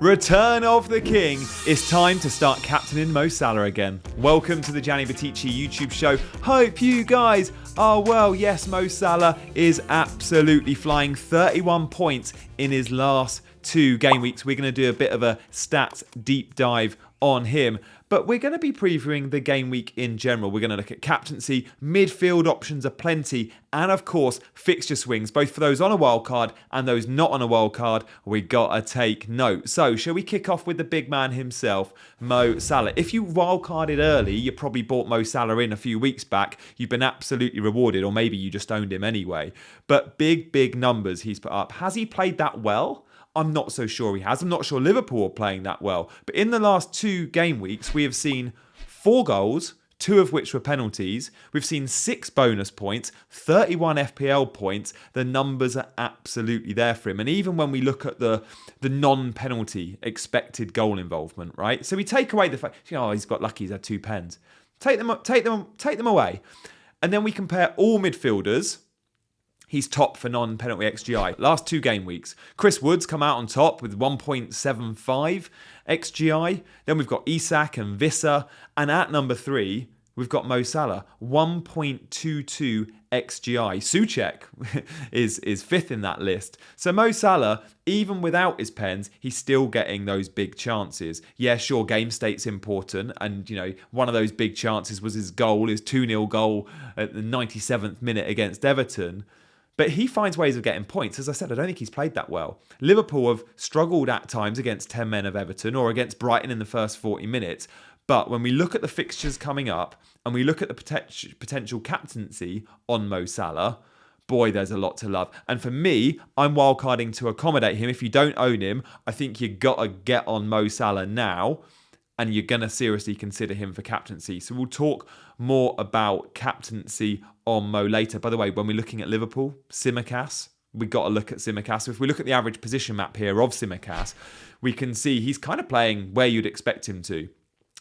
Return of the King. It's time to start captaining Mo Salah again. Welcome to the Gianni YouTube show. Hope you guys are well. Yes, Mo Salah is absolutely flying. 31 points in his last 2 game weeks. We're going to do a bit of a stats deep dive on him. But we're going to be previewing the game week in general. We're going to look at captaincy, midfield options are plenty, and of course, fixture swings, both for those on a wildcard and those not on a wildcard. We got to take note. So, shall we kick off with the big man himself, Mo Salah? If you wildcarded early, you probably bought Mo Salah in a few weeks back. You've been absolutely rewarded, or maybe you just owned him anyway. But big numbers he's put up. Has he played that well? I'm not so sure he has. I'm not sure Liverpool are playing that well. But in the last 2 game weeks, we have seen 4 goals, 2 of which were penalties. We've seen 6 bonus points, 31 FPL points. The numbers are absolutely there for him. And even when we look at the non-penalty expected goal involvement, right? So we take away the fact, he's got lucky, he's had 2 pens. Take them away. And then we compare all midfielders. He's top for non-penalty XGI. Last 2 game weeks. Chris Wood's come out on top with 1.75 XGI. Then we've got Isak and Visser. And at number 3, we've got Mo Salah. 1.22 XGI. Souček is 5th in that list. So Mo Salah, even without his pens, he's still getting those big chances. Yeah, sure, game state's important. And, one of those big chances was his goal, his 2-0 goal at the 97th minute against Everton. But he finds ways of getting points. As I said, I don't think he's played that well. Liverpool have struggled at times against 10 men of Everton or against Brighton in the first 40 minutes. But when we look at the fixtures coming up and we look at the potential captaincy on Mo Salah, boy, there's a lot to love. And for me, I'm wildcarding to accommodate him. If you don't own him, I think you got to get on Mo Salah now. And you're going to seriously consider him for captaincy. So we'll talk more about captaincy on Mo later. By the way, when we're looking at Liverpool, Tsimikas, we've got to look at Tsimikas. So if we look at the average position map here of Tsimikas, we can see he's kind of playing where you'd expect him to.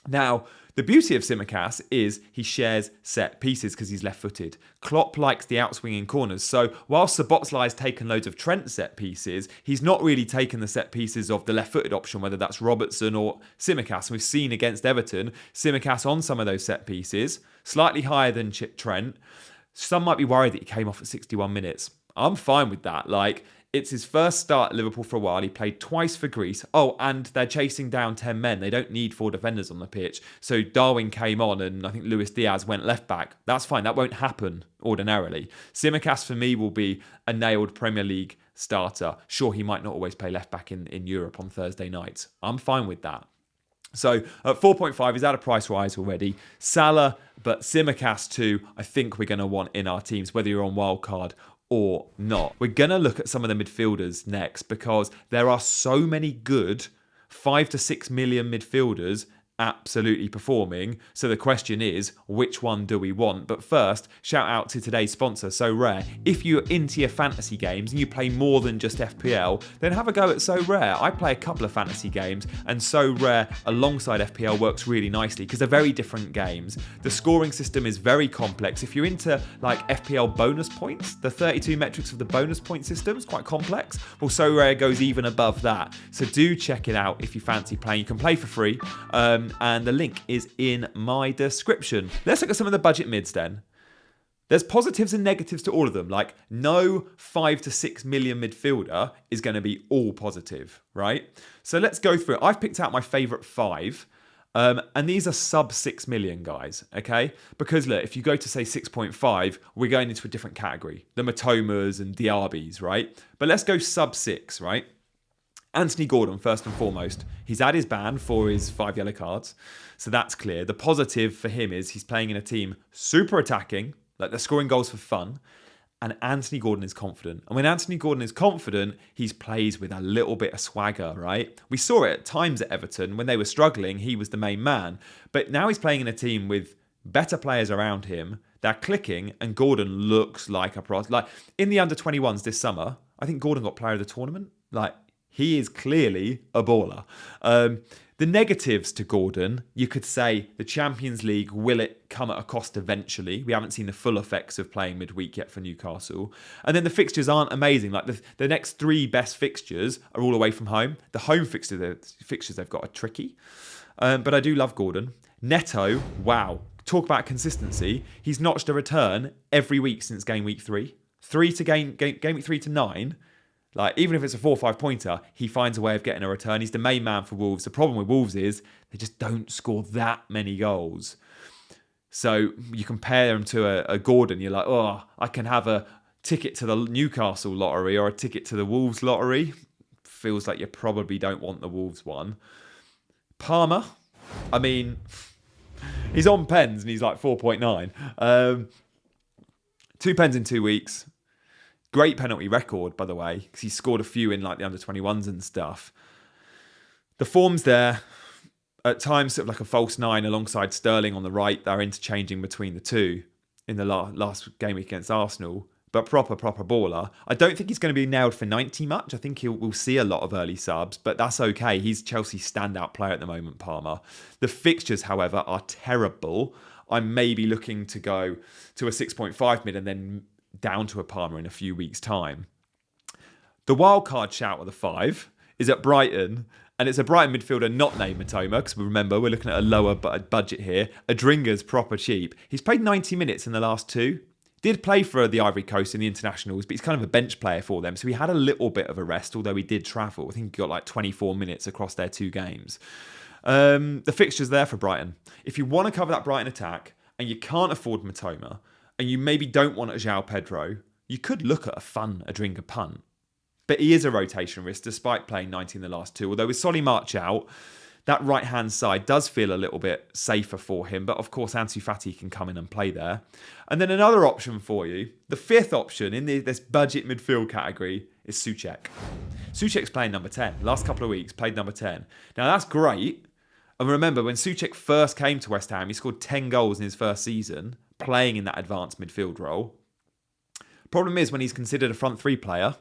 Now, the beauty of Tsimikas is he shares set pieces because he's left-footed. Klopp likes the outswinging corners. So while Szoboszlai has taken loads of Trent set pieces, he's not really taken the set pieces of the left-footed option, whether that's Robertson or Tsimikas. We've seen against Everton, Tsimikas on some of those set pieces, slightly higher than Trent. Some might be worried that he came off at 61 minutes. I'm fine with that. It's his first start at Liverpool for a while. He played twice for Greece. Oh, and they're chasing down 10 men. They don't need 4 defenders on the pitch. So Darwin came on and I think Luis Diaz went left back. That's fine. That won't happen ordinarily. Tsimikas for me will be a nailed Premier League starter. Sure, he might not always play left back in Europe on Thursday nights. I'm fine with that. So at 4.5, he's out of price rise already. Salah, but Tsimikas too, I think we're going to want in our teams, whether you're on wildcard or not. We're going to look at some of the midfielders next because there are so many good 5 to 6 million midfielders absolutely performing. So the question is, which one do we want? But first, shout out to today's sponsor, Sorare. If you're into your fantasy games and you play more than just FPL, then have a go at Sorare. I play a couple of fantasy games and Sorare alongside FPL works really nicely because they're very different games. The scoring system is very complex. If you're into FPL bonus points, the 32 metrics of the bonus point system is quite complex. Well, Sorare goes even above that. So do check it out if you fancy playing. You can play for free. And the link is in my description. Let's look at some of the budget mids then. There's positives and negatives to all of them. No 5 to 6 million midfielder is going to be all positive, right? So let's go through it. I've picked out my favourite 5. And these are sub 6 million guys, okay? Because look, if you go to say 6.5, we're going into a different category. The Matomas and Diabys, right? But let's go sub 6, right? Anthony Gordon, first and foremost. He's had his ban for his 5 yellow cards. So that's clear. The positive for him is he's playing in a team super attacking, they're scoring goals for fun. And Anthony Gordon is confident. And when Anthony Gordon is confident, he plays with a little bit of swagger, right? We saw it at times at Everton. When they were struggling, he was the main man. But now he's playing in a team with better players around him. They're clicking, and Gordon looks like a pro. In the under-21s this summer, I think Gordon got player of the tournament. He is clearly a baller. The negatives to Gordon, you could say the Champions League, will it come at a cost eventually? We haven't seen the full effects of playing midweek yet for Newcastle. And then the fixtures aren't amazing. Like the next three best fixtures are all away from home. The home fixtures they've got are tricky. But I do love Gordon. Neto, wow. Talk about consistency. He's notched a return every week since game week 3. Game week 3 to 9. Like, even if it's a 4 or 5 pointer, he finds a way of getting a return. He's the main man for Wolves. The problem with Wolves is they just don't score that many goals. So you compare him to a Gordon, you're like, oh, I can have a ticket to the Newcastle lottery or a ticket to the Wolves lottery. Feels like you probably don't want the Wolves one. Palmer, I mean, he's on pens and he's like 4.9. 2 pens in 2 weeks. Great penalty record, by the way, because he scored a few in like the under-21s and stuff. The form's there. At times, sort of like a false 9 alongside Sterling on the right. They're interchanging between the two in the last game against Arsenal. But proper baller. I don't think he's going to be nailed for 90 much. I think we'll see a lot of early subs, but that's okay. He's Chelsea's standout player at the moment, Palmer. The fixtures, however, are terrible. I'm maybe looking to go to a 6.5 mid and then down to a Palmer in a few weeks' time. The wildcard shout of the 5 is at Brighton, and it's a Brighton midfielder not named Matoma, because remember, we're looking at a lower budget here. Adringa's proper cheap. He's played 90 minutes in the last 2. Did play for the Ivory Coast in the internationals, but he's kind of a bench player for them, so he had a little bit of a rest, although he did travel. I think he got like 24 minutes across their 2 games. The fixture's there for Brighton. If you want to cover that Brighton attack, and you can't afford Matoma, and you maybe don't want a João Pedro, you could look at a fun Adringa punt. But he is a rotation risk, despite playing 90 in the last 2. Although with Solly March out, that right-hand side does feel a little bit safer for him. But of course, Ansu Fati can come in and play there. And then another option for you, the 5th option in this budget midfield category is Souček. Souček's playing number 10. Last couple of weeks, played number 10. Now, that's great. And remember, when Souček first came to West Ham, he scored 10 goals in his first season, playing in that advanced midfield role. Problem is, when he's considered a front 3 player,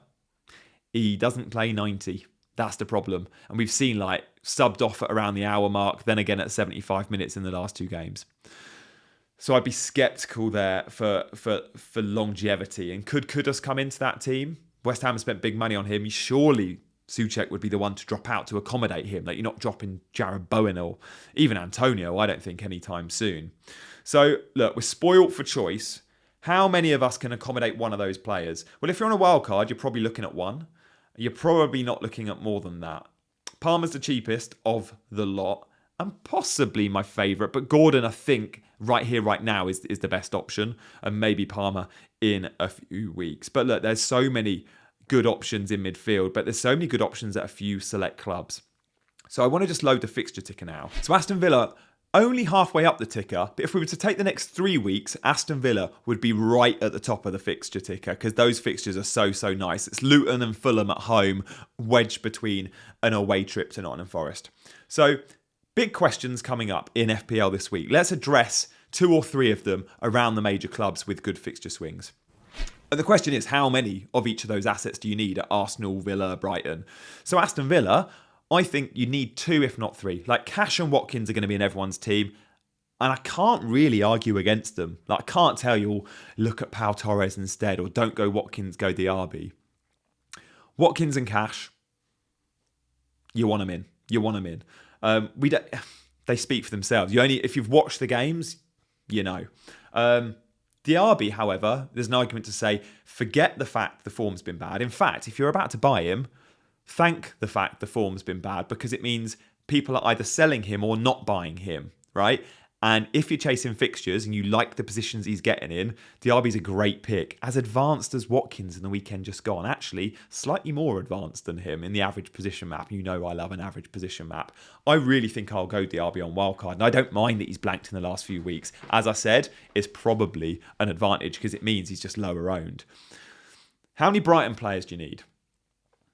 he doesn't play 90. That's the problem. And we've seen like subbed off at around the hour mark, then again at 75 minutes in the last 2 games. So I'd be sceptical there for longevity. And could Kudus come into that team? West Ham has spent big money on him. Surely Souček would be the one to drop out to accommodate him. Like, you're not dropping Jared Bowen or even Antonio, I don't think, anytime soon. So, look, we're spoilt for choice. How many of us can accommodate one of those players? Well, if you're on a wild card, you're probably looking at 1. You're probably not looking at more than that. Palmer's the cheapest of the lot and possibly my favourite. But Gordon, I think, right here, right now, is the best option. And maybe Palmer in a few weeks. But look, there's so many good options in midfield, but there's so many good options at a few select clubs. So I want to just load the fixture ticker now. So Aston Villa, only halfway up the ticker, but if we were to take the next 3 weeks, Aston Villa would be right at the top of the fixture ticker because those fixtures are so nice. It's Luton and Fulham at home, wedged between an away trip to Nottingham Forest. So big questions coming up in FPL this week. Let's address 2 or 3 of them around the major clubs with good fixture swings. And the question is, how many of each of those assets do you need at Arsenal, Villa, Brighton? So Aston Villa, I think you need 2, if not 3. Like, Cash and Watkins are going to be in everyone's team. And I can't really argue against them. Like, I can't tell you, look at Pau Torres instead, or don't go Watkins, go Diaby. Watkins and Cash, you want them in. You want them in. They speak for themselves. If you've watched the games, you know. Diaby, however, there's an argument to say, forget the fact the form's been bad. In fact, if you're about to buy him, thank the fact the form's been bad, because it means people are either selling him or not buying him, right? And if you're chasing fixtures and you like the positions he's getting in, Diaby's a great pick. As advanced as Watkins in the weekend just gone. Actually, slightly more advanced than him in the average position map. You know I love an average position map. I really think I'll go Diaby on Wildcard. And I don't mind that he's blanked in the last few weeks. As I said, it's probably an advantage because it means he's just lower owned. How many Brighton players do you need?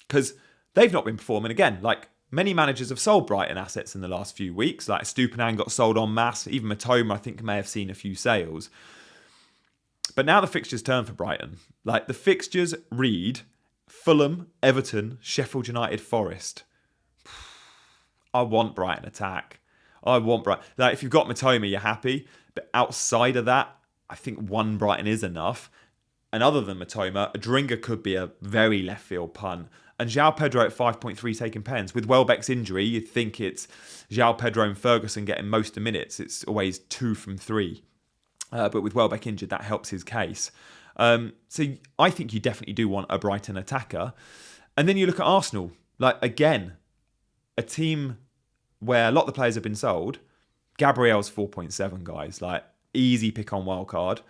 Because they've not been performing again. Like, many managers have sold Brighton assets in the last few weeks. Like Stupinan got sold en masse. Even Matoma, I think, may have seen a few sales. But now the fixtures turn for Brighton. Like, the fixtures read Fulham, Everton, Sheffield United, Forest. I want Brighton attack. I want Brighton. Like, if you've got Matoma, you're happy. But outside of that, I think one Brighton is enough. And other than Matoma, Adringa could be a very left field punt. And João Pedro at 5.3 taking pens. With Welbeck's injury, you'd think it's João Pedro and Ferguson getting most of the minutes. It's always 2 from 3. But with Welbeck injured, that helps his case. So I think you definitely do want a Brighton attacker. And then you look at Arsenal. Like, again, a team where a lot of the players have been sold. Gabriel's 4.7, guys. Like, easy pick on Wildcard.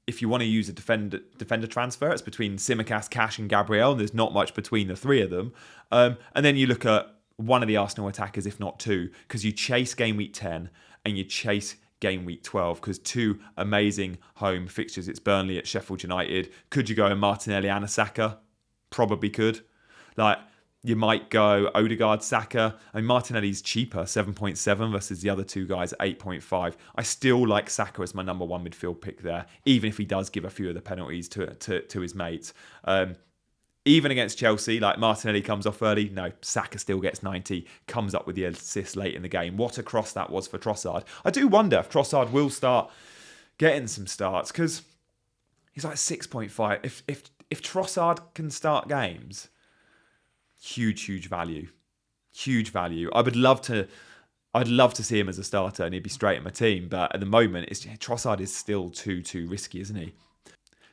If you want to use a defender transfer, it's between Tsimikas, Cash and Gabriel, and there's not much between the three of them. And then you look at one of the Arsenal attackers, if not two, because you chase Game Week 10 and you chase Game Week 12, because 2 amazing home fixtures. It's Burnley at Sheffield United. Could you go in Martinelli and a Saka? Probably could. Like, you might go Odegaard, Saka. I mean, Martinelli's cheaper, 7.7 versus the other two guys at 8.5. I still like Saka as my number 1 midfield pick there, even if he does give a few of the penalties to his mates. Even against Chelsea, like, Martinelli comes off early. No, Saka still gets 90, comes up with the assist late in the game. What a cross that was for Trossard. I do wonder if Trossard will start getting some starts, because he's like 6.5. If Trossard can start games, huge value. Huge value. I'd love to see him as a starter and he'd be straight in my team. But at the moment, Trossard is still too risky, isn't he?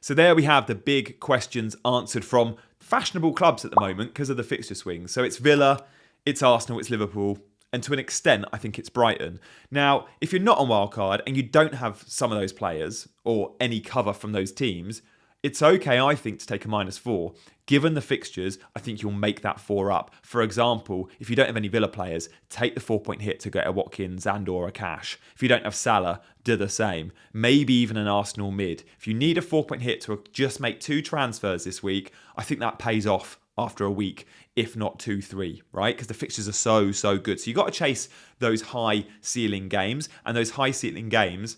So there we have the big questions answered from fashionable clubs at the moment because of the fixture swings. So it's Villa, it's Arsenal, it's Liverpool, and to an extent, I think it's Brighton. Now, if you're not on Wildcard and you don't have some of those players or any cover from those teams, it's okay, I think, to take a -4. Given the fixtures, I think you'll make that 4 up. For example, if you don't have any Villa players, take the 4-point hit to get a Watkins and or a Cash. If you don't have Salah, do the same. Maybe even an Arsenal mid. If you need a 4-point hit to just make 2 transfers this week, I think that pays off after a week, if not 2-3, right? Because the fixtures are so good. So you've got to chase those high ceiling games, and those high ceiling games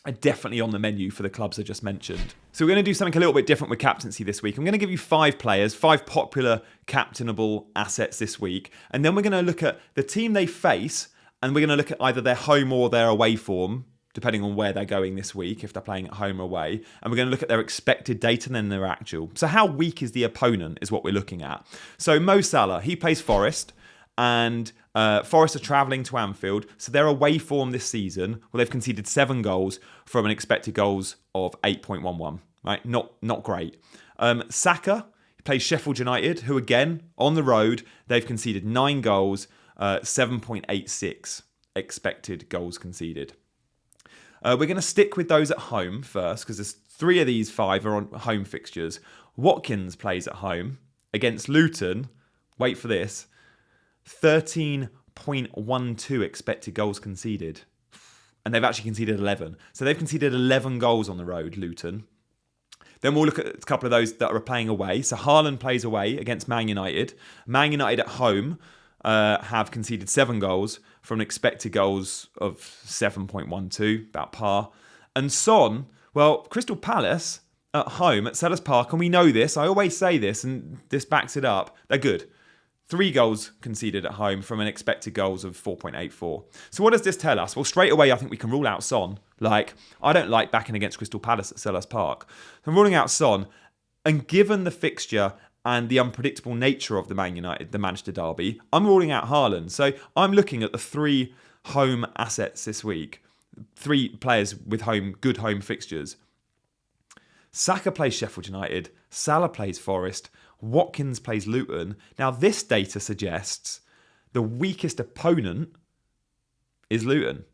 are definitely on the menu for the clubs I just mentioned. So we're going to do something a little bit different with captaincy this week. I'm going to give you 5 players, 5 popular captainable assets this week. And then we're going to look at the team they face, and we're going to look at either their home or their away form, depending on where they're going this week, if they're playing at home or away. And we're going to look at their expected data and then their actual. So how weak is the opponent is what we're looking at. So Mo Salah, he plays Forest, and Forest are travelling to Anfield, so their away form this season, well, they've conceded 7 goals from an expected goals of 8.11, right? Not great. Saka, he plays Sheffield United, who again, on the road, they've conceded 9 goals, 7.86 expected goals conceded. We're going to stick with those at home first, because there's 3 of these 5 are on home fixtures. Watkins plays at home against Luton, wait for this, 13.12 expected goals conceded. And they've actually conceded 11. So they've conceded 11 goals on the road, Luton. Then we'll look at a couple of those that are playing away. So Haaland plays away against Man United. Man United at home have conceded 7 goals from an expected goals of 7.12, about par. And Son, well, Crystal Palace at home at Selhurst Park, and we know this, I always say this, and this backs it up, they're good. 3 goals conceded at home from an expected goals of 4.84. So what does this tell us? Well, straight away, I think we can rule out Son. Like, I don't like backing against Crystal Palace at Selhurst Park. So I'm ruling out Son. And given the fixture and the unpredictable nature of the Manchester derby, I'm ruling out Haaland. So I'm looking at the 3 home assets this week. 3 players with good home fixtures. Saka plays Sheffield United. Salah plays Forest. Watkins plays Luton. Now, this data suggests the weakest opponent is Luton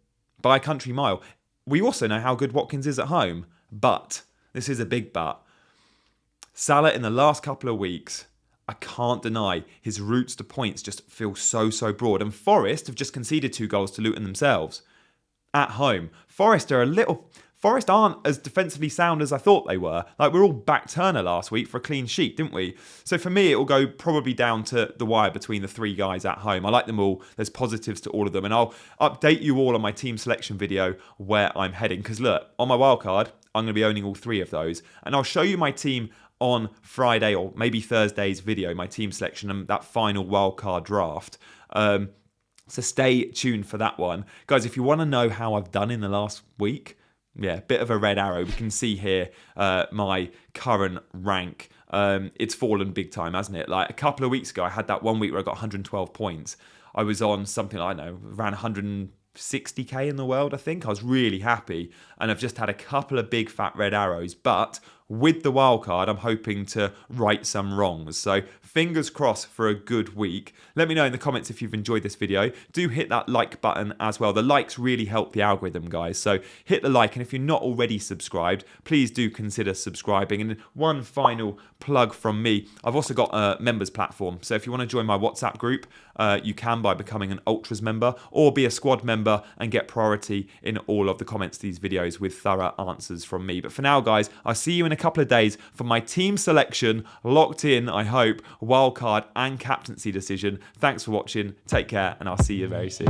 by a country mile. We also know how good Watkins is at home, but this is a big but. Salah in the last couple of weeks, I can't deny his routes to points just feel so broad. And Forest have just conceded 2 goals to Luton themselves at home. Forest aren't as defensively sound as I thought they were. Like, we were all back Turner last week for a clean sheet, didn't we? So for me, it will go probably down to the wire between the 3 guys at home. I like them all. There's positives to all of them. And I'll update you all on my team selection video where I'm heading. Because look, on my wildcard, I'm going to be owning all 3 of those. And I'll show you my team on Friday or maybe Thursday's video, my team selection and that final wildcard draft. So stay tuned for that one. Guys, if you want to know how I've done in the last week, yeah, bit of a red arrow. We can see here my current rank. It's fallen big time, hasn't it? Like a couple of weeks ago, I had that 1 week where I got 112 points. I was on something, I don't know, around 160k in the world, I think. I was really happy. And I've just had a couple of big fat red arrows. But with the wildcard, I'm hoping to right some wrongs. So fingers crossed for a good week. Let me know in the comments if you've enjoyed this video. Do hit that like button as well. The likes really help the algorithm, guys. So hit the like, and if you're not already subscribed, please do consider subscribing. And one final plug from me. I've also got a members platform. So if you want to join my WhatsApp group, you can by becoming an Ultras member or be a squad member and get priority in all of the comments to these videos with thorough answers from me. But for now, guys, I'll see you in a couple of days for my team selection, locked in, I hope, wildcard and captaincy decision. Thanks for watching. Take care, and I'll see you very soon.